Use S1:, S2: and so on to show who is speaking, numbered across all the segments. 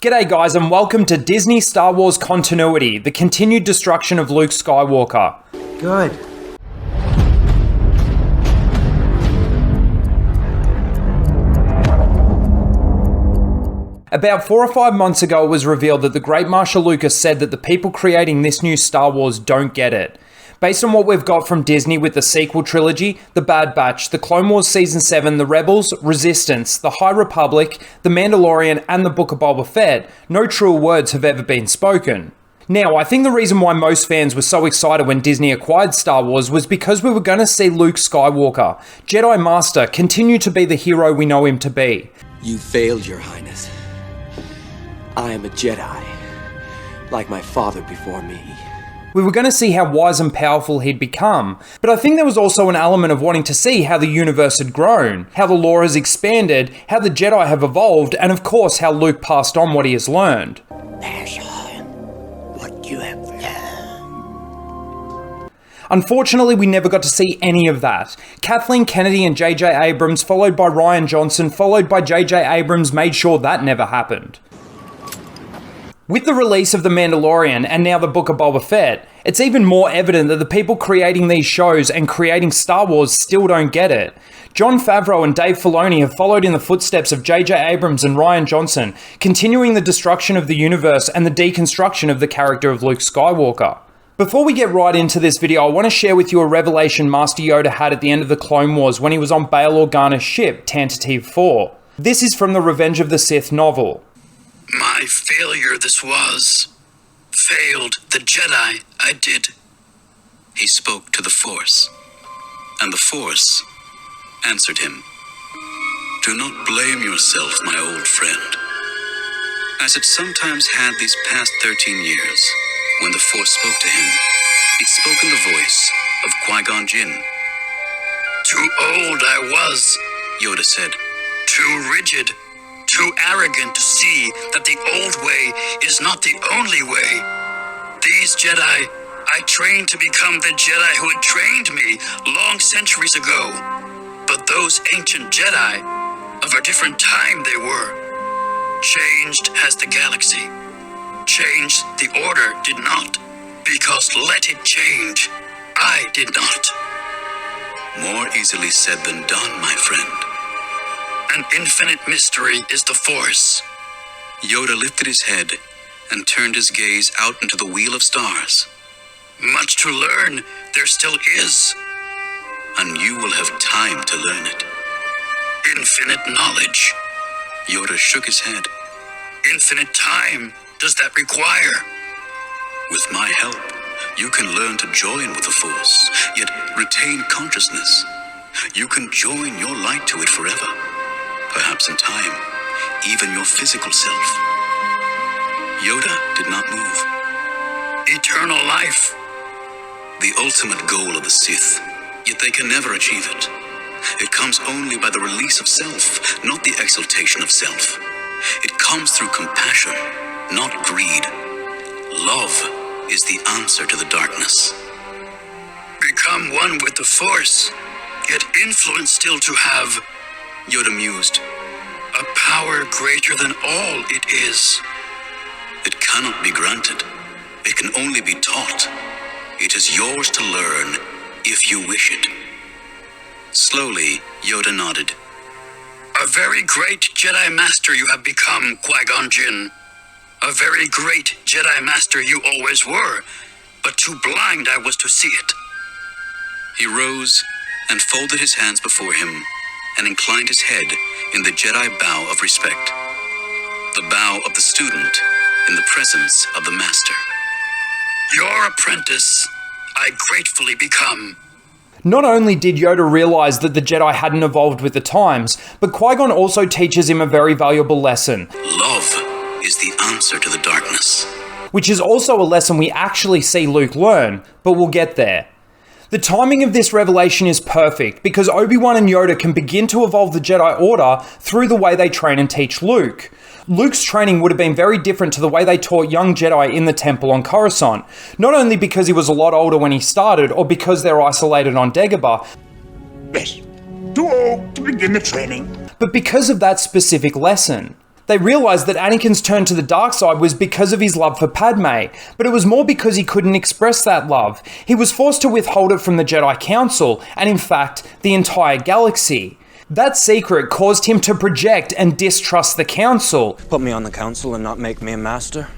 S1: G'day guys and welcome to Disney Star Wars Continuity, the continued destruction of Luke Skywalker.
S2: Good.
S1: About 4 or 5 months ago it was revealed that the great Marshall Lucas said that the people creating this new Star Wars don't get it. Based on what we've got from Disney with the sequel trilogy, The Bad Batch, The Clone Wars Season 7, The Rebels, Resistance, The High Republic, The Mandalorian, and The Book of Boba Fett, no truer words have ever been spoken. Now, I think the reason why most fans were so excited when Disney acquired Star Wars was because we were going to see Luke Skywalker, Jedi Master, continue to be the hero we know him to be.
S2: You failed, Your Highness. I am a Jedi, like my father before me.
S1: We were going to see how wise and powerful he'd become, but I think there was also an element of wanting to see how the universe had grown, how the lore has expanded, how the Jedi have evolved, and of course how Luke passed on what he has learned.
S2: Pass on what you have learned.
S1: Unfortunately, we never got to see any of that. Kathleen Kennedy and J.J. Abrams, followed by Rian Johnson, followed by J.J. Abrams, made sure that never happened. With the release of The Mandalorian and now The Book of Boba Fett, it's even more evident that the people creating these shows and creating Star Wars still don't get it. Jon Favreau and Dave Filoni have followed in the footsteps of J.J. Abrams and Rian Johnson, continuing the destruction of the universe and the deconstruction of the character of Luke Skywalker. Before we get right into this video, I want to share with you a revelation Master Yoda had at the end of the Clone Wars when he was on Bail Organa's ship, Tantive 4. This is from the Revenge of the Sith novel.
S3: My failure this was. Failed the Jedi I did. He spoke to the Force, and the Force answered him. Do not blame yourself, my old friend. As it sometimes had these past 13 years, when the Force spoke to him, it spoke in the voice of Qui-Gon Jinn. Too old I was, Yoda said. Too rigid. Too arrogant to see that the old way is not the only way. These Jedi, I trained to become the Jedi who had trained me long centuries ago. But those ancient Jedi, of a different time they were. Changed has the galaxy. Changed the Order did not. Because let it change, I did not. More easily said than done, my friend. An infinite mystery is the Force. Yoda lifted his head and turned his gaze out into the wheel of stars. Much to learn there still is. And you will have time to learn it. Infinite knowledge. Yoda shook his head. Infinite time does that require? With my help, you can learn to join with the Force, yet retain consciousness. You can join your light to it forever. Perhaps in time, even your physical self. Yoda did not move. Eternal life. The ultimate goal of the Sith, yet they can never achieve it. It comes only by the release of self, not the exaltation of self. It comes through compassion, not greed. Love is the answer to the darkness. Become one with the Force, yet influence still to have, Yoda mused. A power greater than all it is. It cannot be granted. It can only be taught. It is yours to learn if you wish it. Slowly, Yoda nodded. A very great Jedi Master you have become, Qui-Gon Jinn. A very great Jedi Master you always were, but too blind I was to see it. He rose and folded his hands before him and inclined his head in the Jedi bow of respect. The bow of the student in the presence of the Master. Your apprentice, I gratefully become.
S1: Not only did Yoda realize that the Jedi hadn't evolved with the times, but Qui-Gon also teaches him a very valuable lesson.
S3: Love is the answer to the darkness.
S1: Which is also a lesson we actually see Luke learn, but we'll get there. The timing of this revelation is perfect because Obi-Wan and Yoda can begin to evolve the Jedi Order through the way they train and teach Luke. Luke's training would have been very different to the way they taught young Jedi in the temple on Coruscant, not only because he was a lot older when he started or because they're isolated on Dagobah,
S4: Yes, too old to begin the training.
S1: but because of that specific lesson. They realised that Anakin's turn to the dark side was because of his love for Padme, but it was more because he couldn't express that love. He was forced to withhold it from the Jedi Council, and in fact, the entire galaxy. That secret caused him to project and distrust the Council.
S4: Put me on the Council and not make me a master?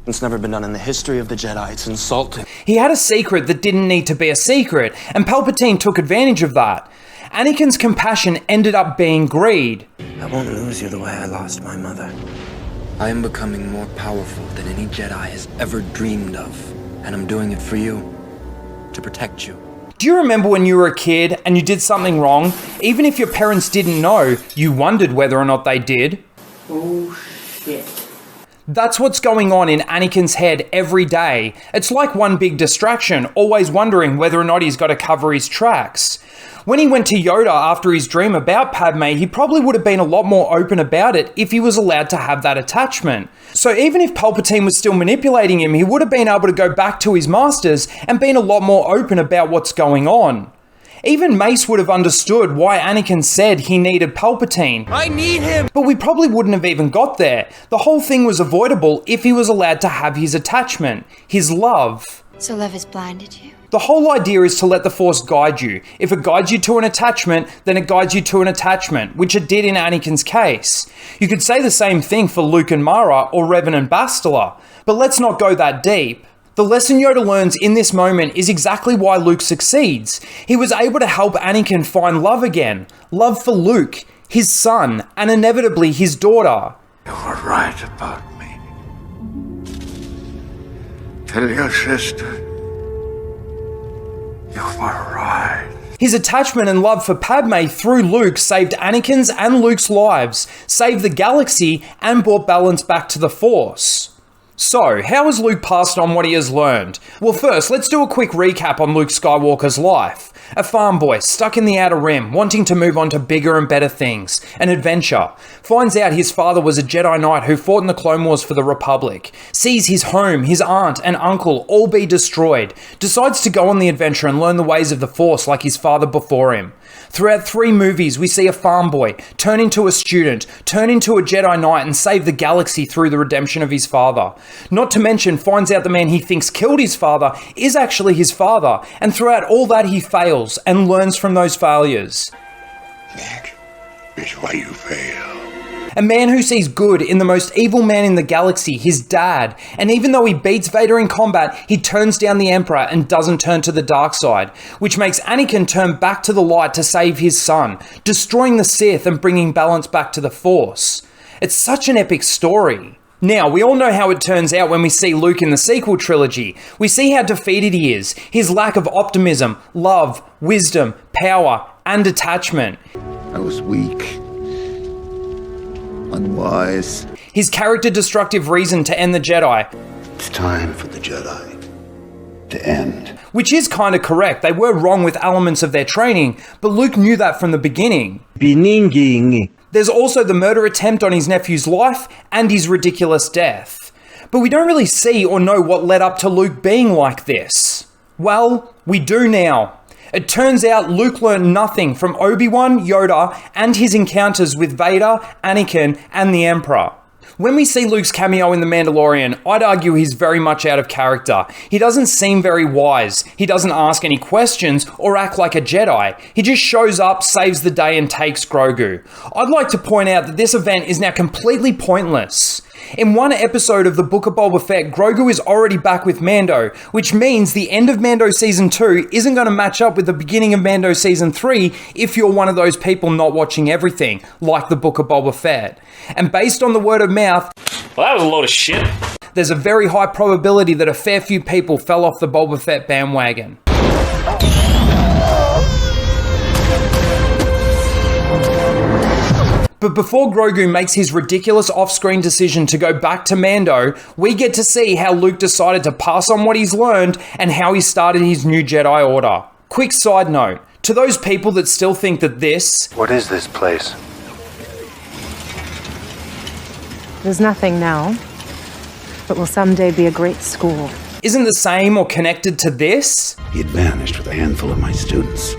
S4: It's never been done in the history of the Jedi. It's insulting.
S1: He had a secret that didn't need to be a secret, and Palpatine took advantage of that. Anakin's compassion ended up being greed.
S4: I won't lose you the way I lost my mother. I am becoming more powerful than any Jedi has ever dreamed of, and I'm doing it for you, to protect you.
S1: Do you remember when you were a kid and you did something wrong? Even if your parents didn't know, you wondered whether or not they did.
S5: Oh shit.
S1: That's what's going on in Anakin's head every day. It's like one big distraction, always wondering whether or not he's got to cover his tracks. When he went to Yoda after his dream about Padme, he probably would have been a lot more open about it if he was allowed to have that attachment. So even if Palpatine was still manipulating him, he would have been able to go back to his masters and been a lot more open about what's going on. Even Mace would have understood why Anakin said he needed Palpatine.
S4: I need him!
S1: But we probably wouldn't have even got there. The whole thing was avoidable if he was allowed to have his attachment, his love.
S6: So love has blinded you?
S1: The whole idea is to let the Force guide you. If it guides you to an attachment, then it guides you to an attachment, which it did in Anakin's case. You could say the same thing for Luke and Mara or Revan and Bastila, but let's not go that deep. The lesson Yoda learns in this moment is exactly why Luke succeeds. He was able to help Anakin find love again. Love for Luke, his son, and inevitably his daughter.
S7: You were right about me. Tell your sister. You were right.
S1: His attachment and love for Padme through Luke saved Anakin's and Luke's lives, saved the galaxy, and brought balance back to the Force. So, how has Luke passed on what he has learned? Well, first, let's do a quick recap on Luke Skywalker's life. A farm boy stuck in the Outer Rim, wanting to move on to bigger and better things. An adventure. Finds out his father was a Jedi Knight who fought in the Clone Wars for the Republic. Sees his home, his aunt, and uncle all be destroyed. Decides to go on the adventure and learn the ways of the Force like his father before him. Throughout 3 movies, we see a farm boy turn into a student, turn into a Jedi Knight, and save the galaxy through the redemption of his father. Not to mention, finds out the man he thinks killed his father is actually his father, and throughout all that he fails and learns from those failures.
S7: That is why you fail.
S1: A man who sees good in the most evil man in the galaxy, his dad, and even though he beats Vader in combat, he turns down the Emperor and doesn't turn to the dark side, which makes Anakin turn back to the light to save his son, destroying the Sith and bringing balance back to the Force. It's such an epic story. Now, we all know how it turns out when we see Luke in the sequel trilogy. We see how defeated he is, his lack of optimism, love, wisdom, power, and attachment.
S7: I was weak. Unwise.
S1: His character-destructive reason to end the Jedi.
S7: It's time for the Jedi to end.
S1: Which is kinda correct, they were wrong with elements of their training, but Luke knew that from the beginning. There's also the murder attempt on his nephew's life and his ridiculous death. But we don't really see or know what led up to Luke being like this. Well, we do now. It turns out Luke learned nothing from Obi-Wan, Yoda, and his encounters with Vader, Anakin, and the Emperor. When we see Luke's cameo in The Mandalorian, I'd argue he's very much out of character. He doesn't seem very wise, he doesn't ask any questions or act like a Jedi. He just shows up, saves the day, and takes Grogu. I'd like to point out that this event is now completely pointless. In one episode of the Book of Boba Fett, Grogu is already back with Mando, which means the end of Mando Season 2 isn't going to match up with the beginning of Mando Season 3 if you're one of those people not watching everything, like the Book of Boba Fett. And based on the word of mouth,
S8: well, that was a load of shit.
S1: There's a very high probability that a fair few people fell off the Boba Fett bandwagon. But before Grogu makes his ridiculous off-screen decision to go back to Mando, we get to see how Luke decided to pass on what he's learned and how he started his new Jedi Order. Quick side note, to those people that still think that this...
S7: What is this place?
S9: There's nothing now, but will someday be a great school.
S1: Isn't the same or connected to this?
S7: He had vanished with a handful of my students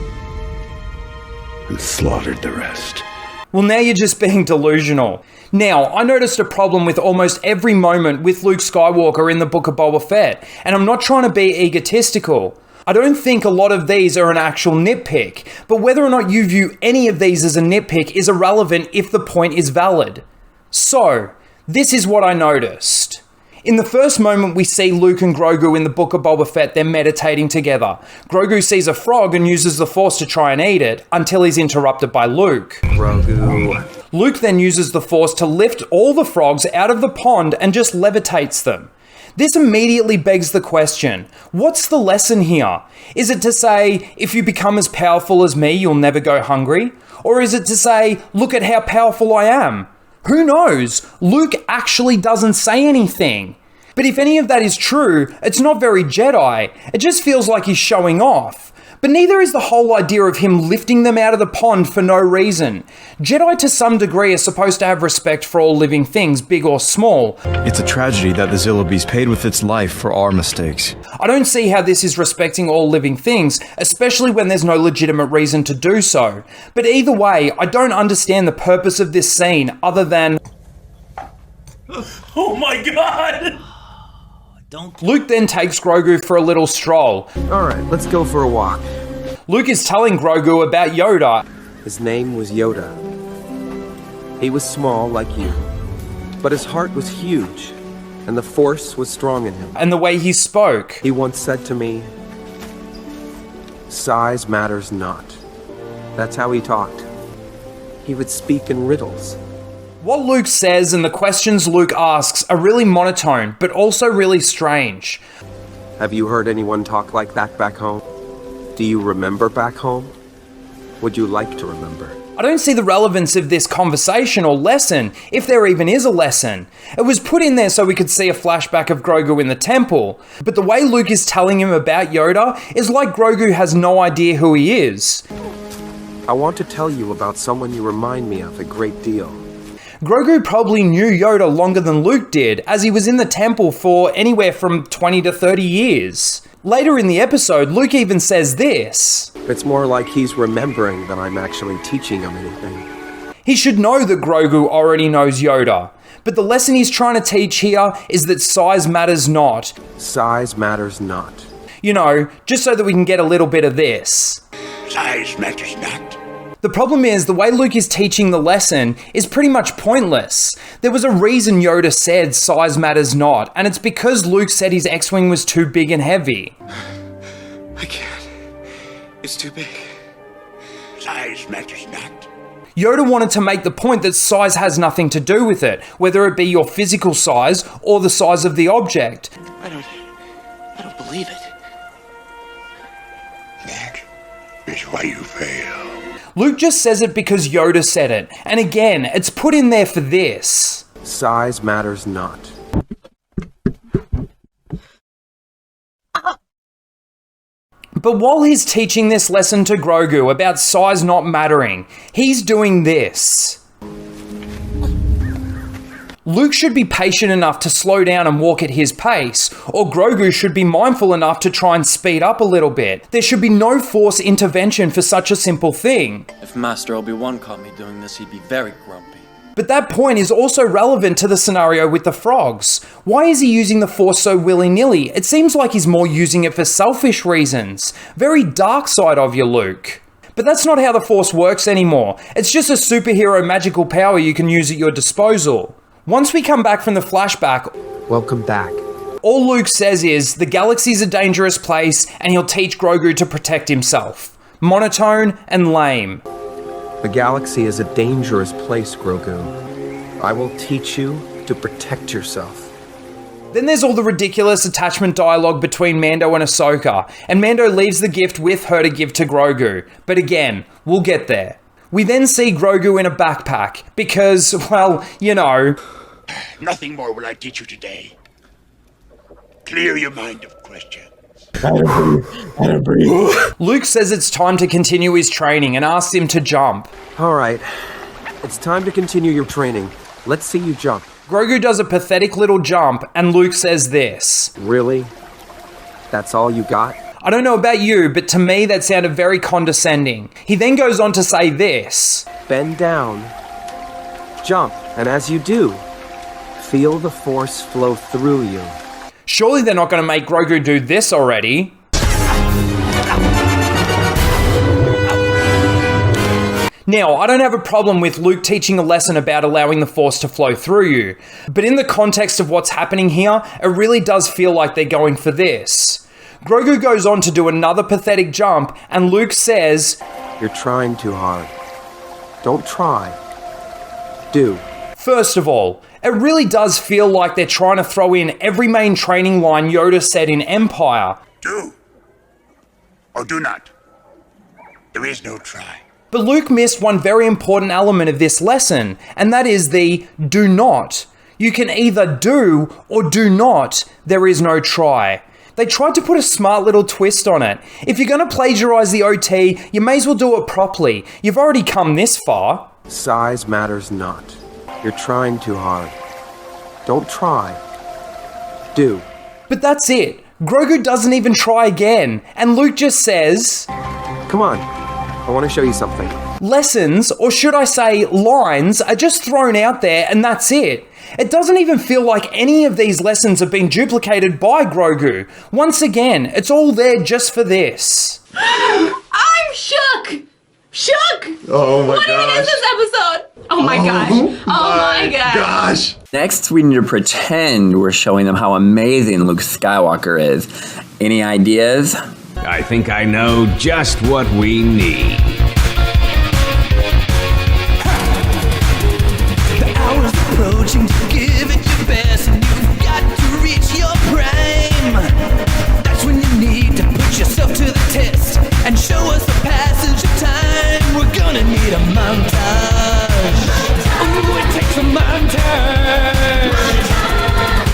S7: and slaughtered the rest.
S1: Well, now you're just being delusional. Now, I noticed a problem with almost every moment with Luke Skywalker in the Book of Boba Fett, and I'm not trying to be egotistical. I don't think a lot of these are an actual nitpick, but whether or not you view any of these as a nitpick is irrelevant if the point is valid. So, this is what I noticed. In the first moment we see Luke and Grogu in the Book of Boba Fett, they're meditating together. Grogu sees a frog and uses the Force to try and eat it, until he's interrupted by Luke.
S2: Grogu.
S1: Luke then uses the Force to lift all the frogs out of the pond and just levitates them. This immediately begs the question, what's the lesson here? Is it to say, if you become as powerful as me, you'll never go hungry? Or is it to say, look at how powerful I am? Who knows? Luke actually doesn't say anything. But if any of that is true, it's not very Jedi. It just feels like he's showing off. But neither is the whole idea of him lifting them out of the pond for no reason. Jedi to some degree are supposed to have respect for all living things, big or small.
S6: It's a tragedy that the Zilla Beast paid with its life for our mistakes.
S1: I don't see how this is respecting all living things, especially when there's no legitimate reason to do so. But either way, I don't understand the purpose of this scene other than...
S8: Oh my god!
S1: Luke then takes Grogu for a little stroll.
S2: Alright, let's go for a walk.
S1: Luke is telling Grogu about Yoda.
S2: His name was Yoda. He was small like you, but his heart was huge, and the Force was strong in him.
S1: And the way he spoke.
S2: He once said to me, "Size matters not." That's how he talked. He would speak in riddles.
S1: What Luke says and the questions Luke asks are really monotone, but also really strange.
S2: Have you heard anyone talk like that back home? Do you remember back home? Would you like to remember?
S1: I don't see the relevance of this conversation or lesson, if there even is a lesson. It was put in there so we could see a flashback of Grogu in the temple, but the way Luke is telling him about Yoda is like Grogu has no idea who he is.
S2: I want to tell you about someone you remind me of a great deal.
S1: Grogu probably knew Yoda longer than Luke did, as he was in the temple for anywhere from 20 to 30 years. Later in the episode, Luke even says this.
S2: It's more like he's remembering than I'm actually teaching him anything.
S1: He should know that Grogu already knows Yoda, but the lesson he's trying to teach here is that size matters not.
S2: Size matters not.
S1: You know, just so that we can get a little bit of this.
S7: Size matters not.
S1: The problem is, the way Luke is teaching the lesson is pretty much pointless. There was a reason Yoda said size matters not, and it's because Luke said his X-Wing was too big and heavy.
S2: I can't. It's too big.
S7: Size matters not.
S1: Yoda wanted to make the point that size has nothing to do with it, whether it be your physical size or the size of the object.
S7: I don't believe it. That is why you fail.
S1: Luke just says it because Yoda said it, and again, it's put in there for this.
S2: Size matters not.
S1: But while he's teaching this lesson to Grogu about size not mattering, he's doing this. Luke should be patient enough to slow down and walk at his pace, or Grogu should be mindful enough to try and speed up a little bit. There should be no Force intervention for such a simple thing.
S10: If Master Obi-Wan caught me doing this, he'd be very grumpy.
S1: But that point is also relevant to the scenario with the frogs. Why is he using the Force so willy-nilly? It seems like he's more using it for selfish reasons. Very dark side of you, Luke. But that's not how the Force works anymore. It's just a superhero magical power you can use at your disposal. Once we come back from the flashback,
S2: Welcome back.
S1: all Luke says is the galaxy's a dangerous place and he'll teach Grogu to protect himself. Monotone and lame.
S2: The galaxy is a dangerous place, Grogu. I will teach you to protect yourself.
S1: Then there's all the ridiculous attachment dialogue between Mando and Ahsoka, and Mando leaves the gift with her to give to Grogu. But again, we'll get there. We then see Grogu in a backpack, because, well, you know...
S7: Nothing more will I teach you today. Clear your mind of questions.
S1: Luke says it's time to continue his training and asks him to jump.
S2: Alright, it's time to continue your training. Let's see you jump.
S1: Grogu does a pathetic little jump, and Luke says this.
S2: Really? That's all you got?
S1: I don't know about you, but to me that sounded very condescending. He then goes on to say this.
S2: Bend down, jump, and as you do, feel the Force flow through you.
S1: Surely they're not going to make Grogu do this already. Now, I don't have a problem with Luke teaching a lesson about allowing the Force to flow through you, but in the context of what's happening here, it really does feel like they're going for this. Grogu goes on to do another pathetic jump, and Luke says,
S2: You're trying too hard. Don't try. Do.
S1: First of all, it really does feel like they're trying to throw in every main training line Yoda said in Empire.
S7: Do. Or do not. There is no try.
S1: But Luke missed one very important element of this lesson, and that is the do not. You can either do or do not. There is no try. They tried to put a smart little twist on it. If you're going to plagiarize the OT, you may as well do it properly. You've already come this far.
S2: Size matters not. You're trying too hard. Don't try. Do.
S1: But that's it. Grogu doesn't even try again, and Luke just says,
S2: Come on. I want to show you something.
S1: Lessons, or should I say lines, are just thrown out there and that's it. It doesn't even feel like any of these lessons have been duplicated by Grogu. Once again, it's all there just for this.
S8: I'm shook! Shook!
S11: Oh my
S8: gosh. What even is this episode? Oh my gosh. Oh my gosh.
S12: Next, we need to pretend we're showing them how amazing Luke Skywalker is. Any ideas?
S13: I think I know just what we need.
S14: The hour's approaching, give it your best, and you've got to reach your prime. That's when you need to put yourself to the test and show us the passage of time. We're gonna need a montage. Ooh, it takes a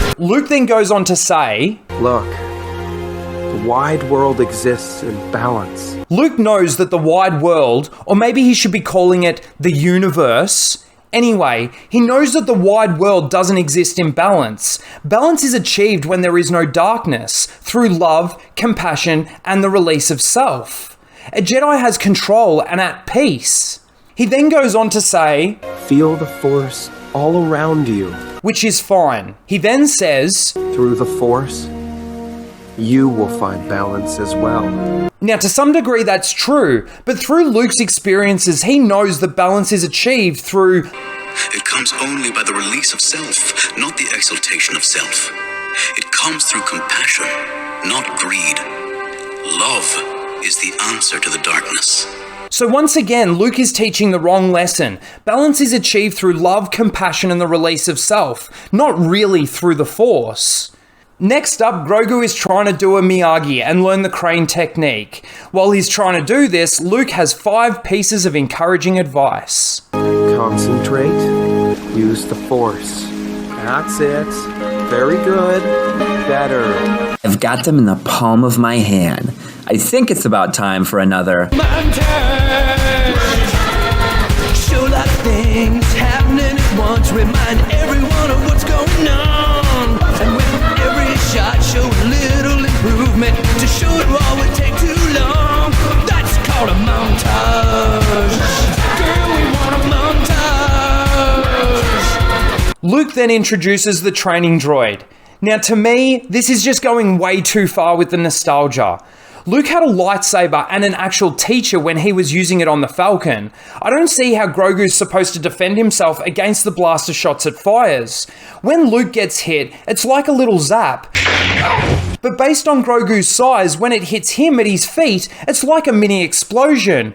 S14: montage.
S1: Luke then goes on to say,
S2: Look. The wide world exists in balance.
S1: Luke knows that the wide world, or maybe he should be calling it the universe. Anyway, he knows that the wide world doesn't exist in balance. Balance is achieved when there is no darkness, through love, compassion, and the release of self. A Jedi has control and at peace. He then goes on to say,
S2: Feel the Force all around you.
S1: Which is fine. He then says,
S2: Through the Force, you will find balance as well.
S1: Now, to some degree that's true, but through Luke's experiences, he knows that balance is achieved through...
S3: It comes only by the release of self, not the exaltation of self. It comes through compassion, not greed. Love is the answer to the darkness.
S1: So once again, Luke is teaching the wrong lesson. Balance is achieved through love, compassion, and the release of self, not really through the Force. Next up, Grogu is trying to do a Miyagi and learn the crane technique. While he's trying to do this, Luke has 5 pieces of encouraging advice.
S2: Concentrate. Use the Force. That's it. Very good. Better.
S12: I've got them in the palm of my hand. I think it's about time for another
S14: montage. Show a lot of things happening at once. Remind everyone of what's going on. And with every shot, show a little improvement. To show it all would take too long. That's called a montage. Girl, we want a montage.
S1: Luke then introduces the training droid. Now, to me, this is just going way too far with the nostalgia. Luke had a lightsaber and an actual teacher when he was using it on the Falcon. I don't see how Grogu's supposed to defend himself against the blaster shots it fires. When Luke gets hit, it's like a little zap. But based on Grogu's size, when it hits him at his feet, it's like a mini explosion.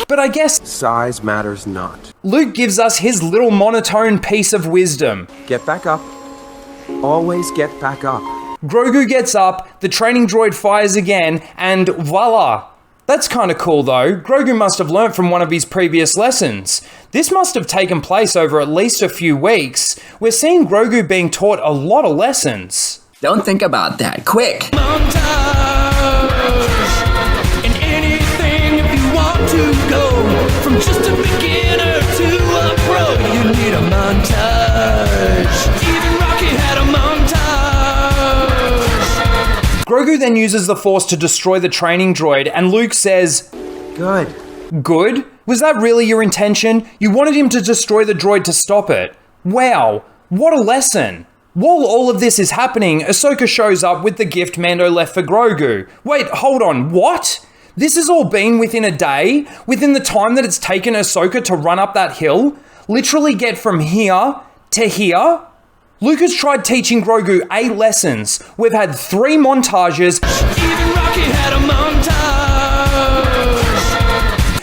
S1: But I guess
S2: size matters not.
S1: Luke gives us his little monotone piece of wisdom.
S2: Get back up. Always get back up.
S1: Grogu gets up, the training droid fires again, and voila! That's kinda cool though. Grogu must have learnt from one of his previous lessons. This must have taken place over at least a few weeks. We're seeing Grogu being taught a lot of lessons.
S12: Don't think about that. Quick!
S14: In anything if you want to go from just a beginner to a pro, you need a montage. Even Rocky had a montage.
S1: Grogu then uses the Force to destroy the training droid, and Luke says,
S2: Good.
S1: Good? Was that really your intention? You wanted him to destroy the droid to stop it. Wow, what a lesson. While all of this is happening, Ahsoka shows up with the gift Mando left for Grogu. Wait, hold on, what? This has all been within a day? Within the time that it's taken Ahsoka to run up that hill? Literally get from here to here? Luke has tried teaching Grogu 8 lessons. We've had 3 montages.
S14: Even Rocky had a montage.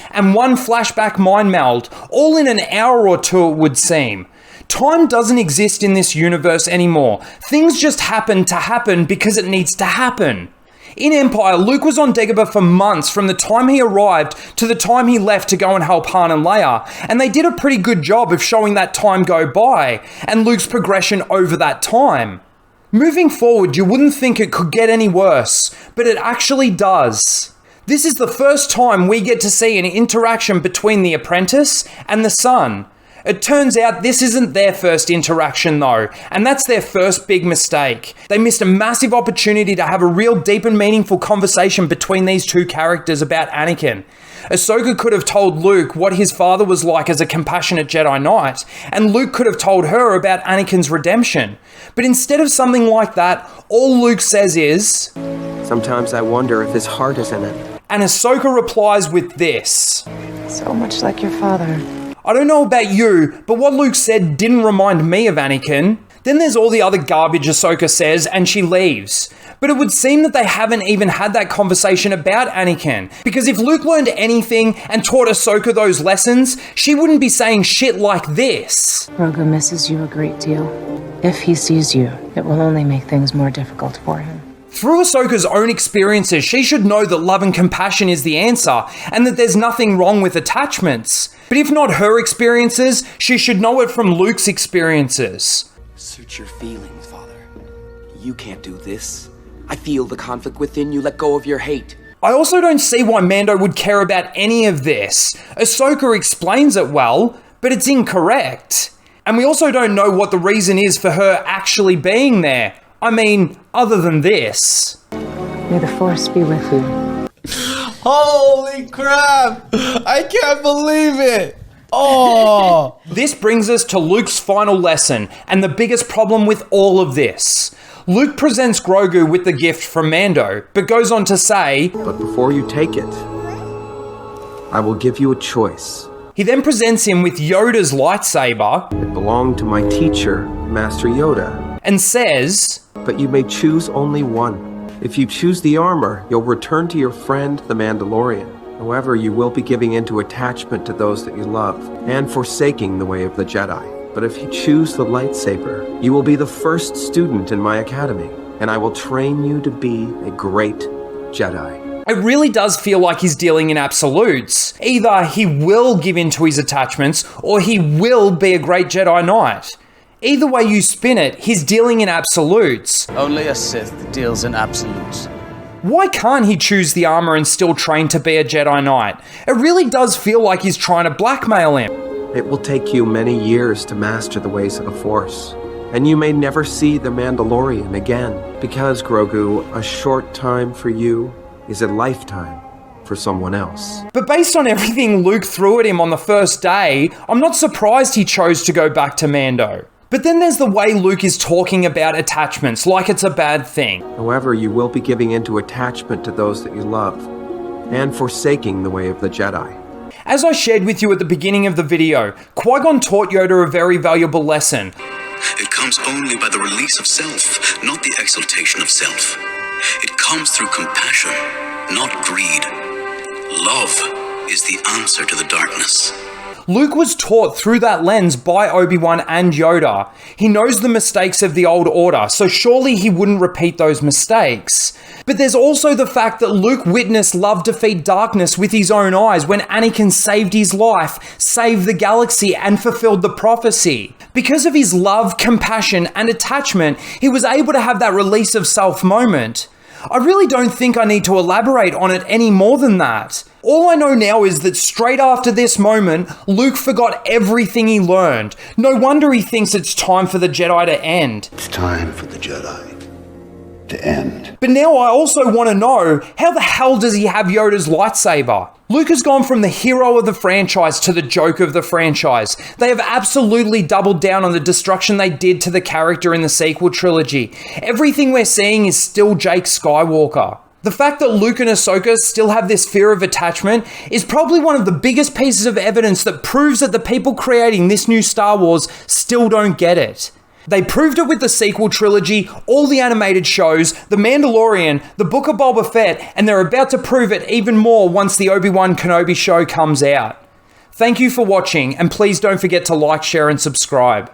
S1: And 1 flashback mind meld, all in an hour or 2 it would seem. Time doesn't exist in this universe anymore. Things just happen to happen because it needs to happen. In Empire, Luke was on Dagobah for months from the time he arrived to the time he left to go and help Han and Leia, and they did a pretty good job of showing that time go by, and Luke's progression over that time. Moving forward, you wouldn't think it could get any worse, but it actually does. This is the first time we get to see an interaction between the apprentice and the son. It turns out this isn't their first interaction though, and that's their first big mistake. They missed a massive opportunity to have a real deep and meaningful conversation between these 2 characters about Anakin. Ahsoka could have told Luke what his father was like as a compassionate Jedi Knight, and Luke could have told her about Anakin's redemption. But instead of something like that, all Luke says is,
S2: Sometimes I wonder if his heart is in it.
S1: And Ahsoka replies with this.
S9: So much like your father.
S1: I don't know about you, but what Luke said didn't remind me of Anakin. Then there's all the other garbage Ahsoka says, and she leaves. But it would seem that they haven't even had that conversation about Anakin, because if Luke learned anything and taught Ahsoka those lessons, she wouldn't be saying shit like this.
S9: Grogu misses you a great deal. If he sees you, it will only make things more difficult for him.
S1: Through Ahsoka's own experiences, she should know that love and compassion is the answer, and that there's nothing wrong with attachments. But if not her experiences, she should know it from Luke's experiences.
S11: Search your feelings, Father. You can't do this. I feel the conflict within you. Let go of your hate.
S1: I also don't see why Mando would care about any of this. Ahsoka explains it well, but it's incorrect. And we also don't know what the reason is for her actually being there. I mean, other than this.
S9: May the Force be with you.
S15: Holy crap! I can't believe it! Oh!
S1: This brings us to Luke's final lesson, and the biggest problem with all of this. Luke presents Grogu with the gift from Mando, but goes on to say,
S2: But before you take it, I will give you a choice.
S1: He then presents him with Yoda's lightsaber.
S2: It belonged to my teacher, Master Yoda.
S1: And says,
S2: But you may choose only one. If you choose the armor, you'll return to your friend, the Mandalorian. However, you will be giving into attachment to those that you love, and forsaking the way of the Jedi. But if you choose the lightsaber, you will be the first student in my academy, and I will train you to be a great Jedi.
S1: It really does feel like he's dealing in absolutes. Either he will give in to his attachments, or he will be a great Jedi Knight. Either way you spin it, he's dealing in absolutes.
S10: Only a Sith deals in absolutes.
S1: Why can't he choose the armor and still train to be a Jedi Knight? It really does feel like he's trying to blackmail him.
S2: It will take you many years to master the ways of the Force, and you may never see the Mandalorian again, because, Grogu, a short time for you is a lifetime for someone else.
S1: But based on everything Luke threw at him on the first day, I'm not surprised he chose to go back to Mando. But then there's the way Luke is talking about attachments like it's a bad thing.
S2: However, you will be giving into attachment to those that you love, and forsaking the way of the Jedi.
S1: As I shared with you at the beginning of the video, Qui-Gon taught Yoda a very valuable lesson.
S3: It comes only by the release of self, not the exaltation of self. It comes through compassion, not greed. Love is the answer to the darkness.
S1: Luke was taught through that lens by Obi-Wan and Yoda. He knows the mistakes of the old order, so surely he wouldn't repeat those mistakes. But there's also the fact that Luke witnessed love defeat darkness with his own eyes when Anakin saved his life, saved the galaxy, and fulfilled the prophecy. Because of his love, compassion, and attachment, he was able to have that release of self moment. I really don't think I need to elaborate on it any more than that. All I know now is that straight after this moment, Luke forgot everything he learned. No wonder he thinks it's time for the Jedi to end.
S7: It's time for the Jedi
S16: to end.
S1: But now I also want to know, how the hell does he have Yoda's lightsaber? Luke has gone from the hero of the franchise to the joke of the franchise. They have absolutely doubled down on the destruction they did to the character in the sequel trilogy. Everything we're seeing is still Jake Skywalker. The fact that Luke and Ahsoka still have this fear of attachment is probably one of the biggest pieces of evidence that proves that the people creating this new Star Wars still don't get it. They proved it with the sequel trilogy, all the animated shows, The Mandalorian, the Book of Boba Fett, and they're about to prove it even more once the Obi-Wan Kenobi show comes out. Thank you for watching, and please don't forget to like, share, and subscribe.